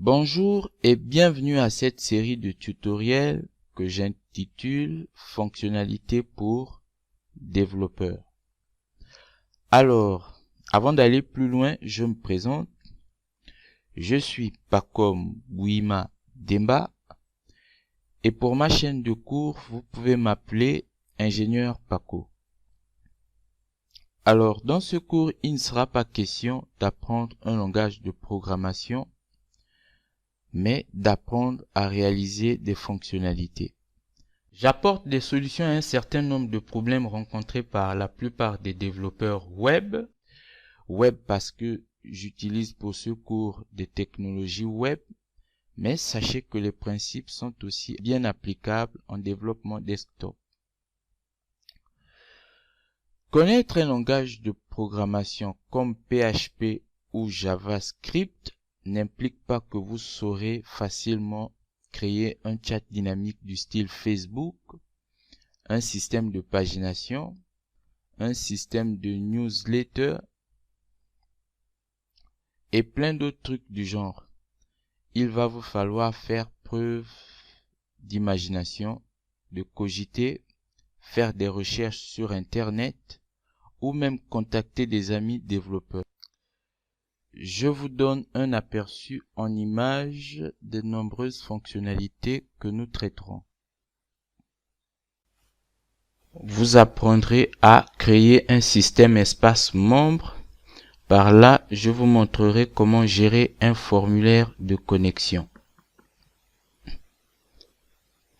Bonjour et bienvenue à cette série de tutoriels que j'intitule Fonctionnalités pour développeurs. Alors, avant d'aller plus loin, je me présente. Je suis Pacom Bouima Demba et pour ma chaîne de cours, vous pouvez m'appeler Ingénieur Paco. Alors, dans ce cours, il ne sera pas question d'apprendre un langage de programmation, mais d'apprendre à réaliser des fonctionnalités. J'apporte des solutions à un certain nombre de problèmes rencontrés par la plupart des développeurs web. Web parce que j'utilise pour ce cours des technologies web, mais sachez que les principes sont aussi bien applicables en développement desktop. Connaître un langage de programmation comme PHP ou JavaScript n'implique pas que vous saurez facilement créer un chat dynamique du style Facebook, un système de pagination, un système de newsletter et plein d'autres trucs du genre. Il va vous falloir faire preuve d'imagination, de cogiter, faire des recherches sur Internet ou même contacter des amis développeurs. Je vous donne un aperçu en images des nombreuses fonctionnalités que nous traiterons. Vous apprendrez à créer un système espace membre. Par là, je vous montrerai comment gérer un formulaire de connexion.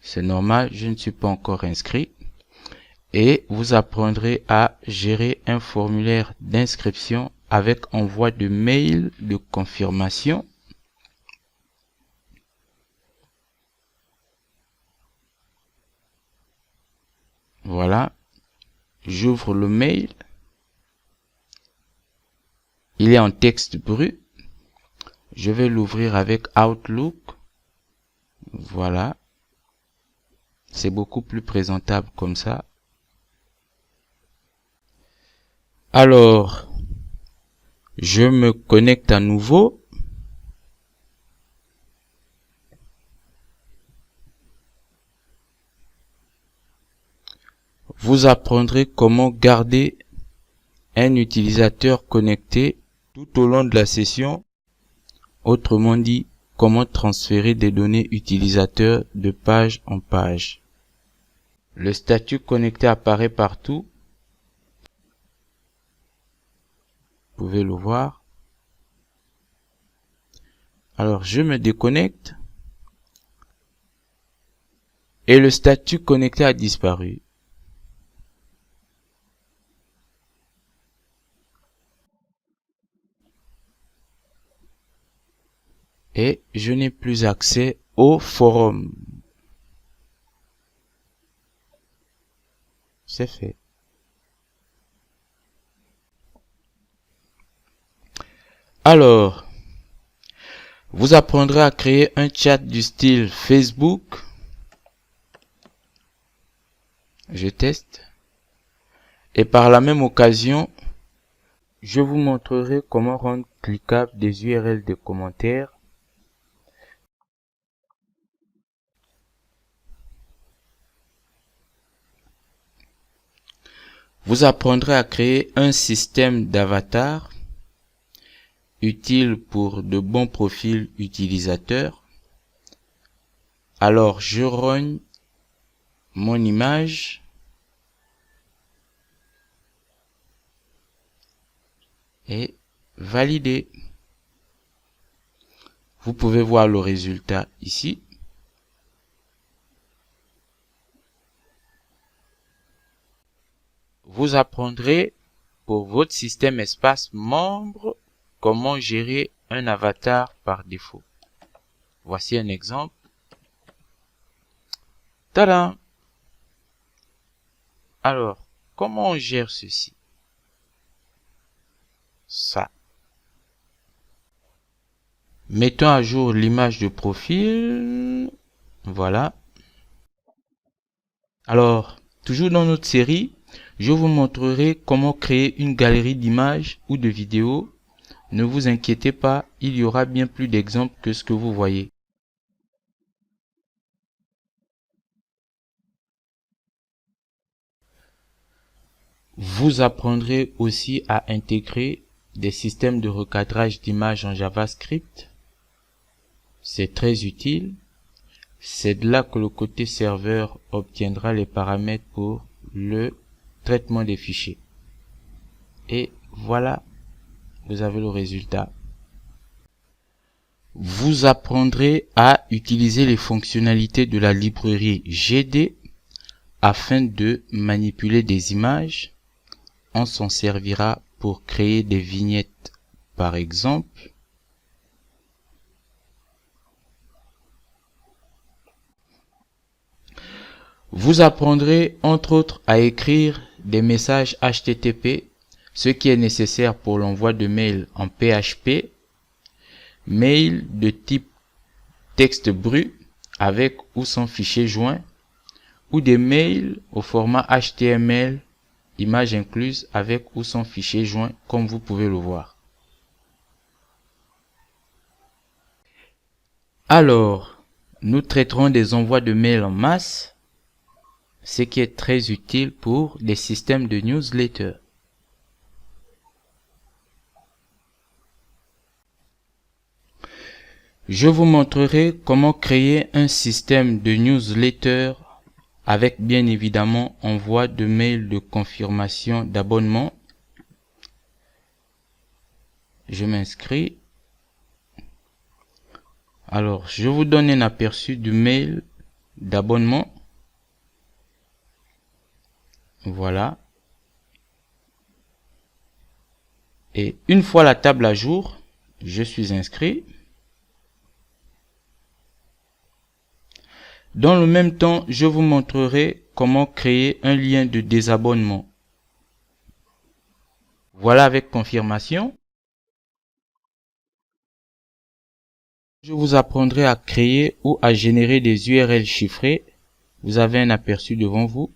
C'est normal, je ne suis pas encore inscrit. Et vous apprendrez à gérer un formulaire d'inscription avec envoi de mail de confirmation. Voilà, j'ouvre le mail. Il est en texte brut. Je vais l'ouvrir avec Outlook. Voilà. C'est beaucoup plus présentable comme ça. Alors, je me connecte à nouveau. Vous apprendrez comment garder un utilisateur connecté tout au long de la session. Autrement dit, comment transférer des données utilisateurs de page en page. Le statut connecté apparaît partout. Vous pouvez le voir. Alors, je me déconnecte. Et le statut connecté a disparu. Et je n'ai plus accès au forum. C'est fait. Alors, vous apprendrez à créer un chat du style Facebook. Je teste. Et par la même occasion, je vous montrerai comment rendre cliquables des URL de commentaires. Vous apprendrez à créer un système d'avatar utile pour de bons profils utilisateurs. Alors, je rogne mon image et valider. Vous pouvez voir le résultat ici. Vous apprendrez pour votre système espace membre comment gérer un avatar par défaut. Voici un exemple. Tada! Alors, comment on gère ceci? Ça. Mettons à jour l'image de profil. Voilà. Alors, toujours dans notre série, je vous montrerai comment créer une galerie d'images ou de vidéos Ne vous inquiétez pas, il y aura bien plus d'exemples que ce que vous voyez. Vous apprendrez aussi à intégrer des systèmes de recadrage d'images en JavaScript. C'est très utile. C'est de là que le côté serveur obtiendra les paramètres pour le traitement des fichiers. Et voilà, vous avez le résultat. Vous apprendrez à utiliser les fonctionnalités de la librairie GD afin de manipuler des images. On s'en servira pour créer des vignettes, par exemple. Vous apprendrez entre autres à écrire des messages HTTP, ce qui est nécessaire pour l'envoi de mails en PHP, mail de type texte brut avec ou sans fichier joint, ou des mails au format HTML, image incluse avec ou sans fichier joint, comme vous pouvez le voir. Alors, nous traiterons des envois de mails en masse, ce qui est très utile pour des systèmes de newsletter. Je vous montrerai comment créer un système de newsletter avec bien évidemment envoi de mails de confirmation d'abonnement. Je m'inscris. Alors, je vous donne un aperçu du mail d'abonnement. Voilà. Et une fois la table à jour, je suis inscrit. Dans le même temps, je vous montrerai comment créer un lien de désabonnement. Voilà avec confirmation. Je vous apprendrai à créer ou à générer des URL chiffrées. Vous avez un aperçu devant vous.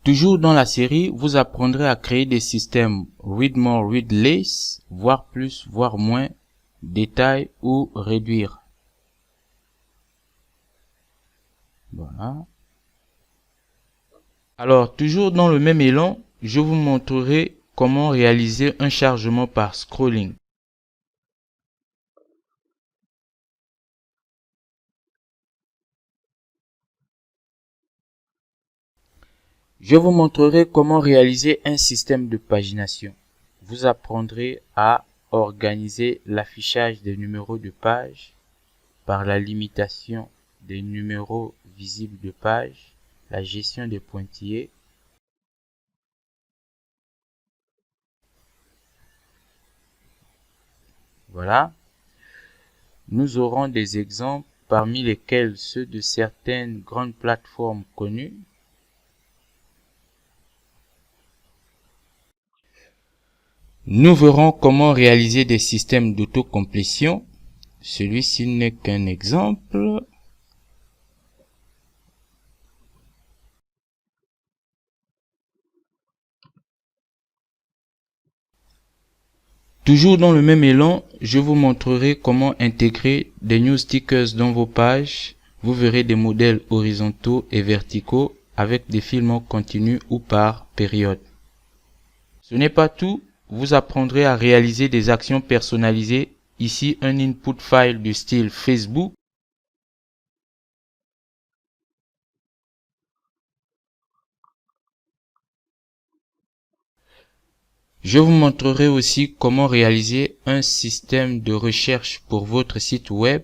Toujours dans la série, vous apprendrez à créer des systèmes read more, read less, voire plus, voire moins, détail ou réduire. Voilà. Alors, toujours dans le même élan, je vous montrerai comment réaliser un chargement par scrolling. Je vous montrerai comment réaliser un système de pagination. Vous apprendrez à organiser l'affichage des numéros de page par la limitation des numéros visibles de page, la gestion des pointillés. Voilà. Nous aurons des exemples parmi lesquels ceux de certaines grandes plateformes connues. Nous verrons comment réaliser des systèmes d'autocomplétion. Celui-ci n'est qu'un exemple. Toujours dans le même élan, je vous montrerai comment intégrer des news stickers dans vos pages. Vous verrez des modèles horizontaux et verticaux avec des films continus ou par période. Ce n'est pas tout. Vous apprendrez à réaliser des actions personnalisées. Ici, un input file du style Facebook. Je vous montrerai aussi comment réaliser un système de recherche pour votre site web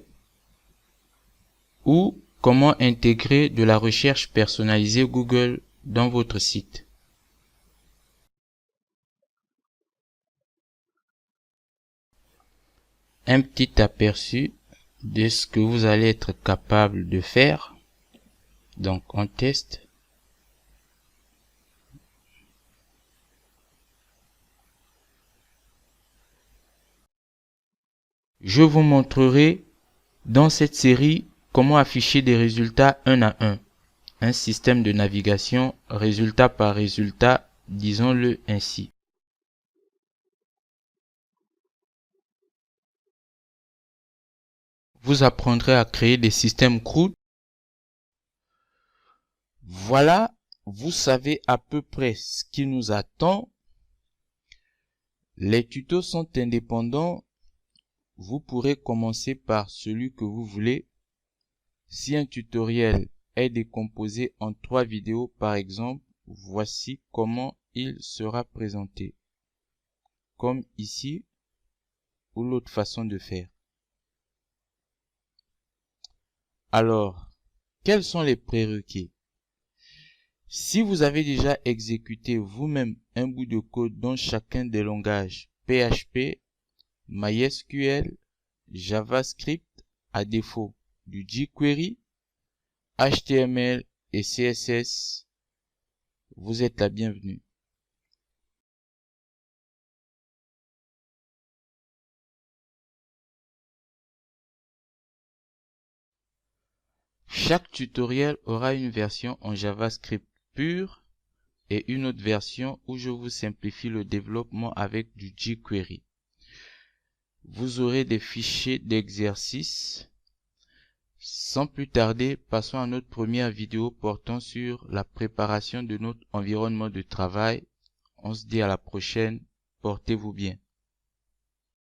ou comment intégrer de la recherche personnalisée Google dans votre site. Un petit aperçu de ce que vous allez être capable de faire. Donc on teste. Je vous montrerai dans cette série comment afficher des résultats un à un. un système de navigation résultat par résultat, disons-le ainsi. Vous apprendrez à créer des systèmes CRUD. Voilà, vous savez à peu près ce qui nous attend. Les tutos sont indépendants. Vous pourrez commencer par celui que vous voulez. Si un tutoriel est décomposé en 3 vidéos par exemple, voici comment il sera présenté. Comme ici, ou l'autre façon de faire. Alors, quels sont les prérequis? Si vous avez déjà exécuté vous-même un bout de code dans chacun des langages PHP, MySQL, JavaScript, à défaut du jQuery, HTML et CSS, vous êtes la bienvenue. Chaque tutoriel aura une version en JavaScript pur et une autre version où je vous simplifie le développement avec du jQuery. Vous aurez des fichiers d'exercice. Sans plus tarder, passons à notre première vidéo portant sur la préparation de notre environnement de travail. On se dit à la prochaine. Portez-vous bien.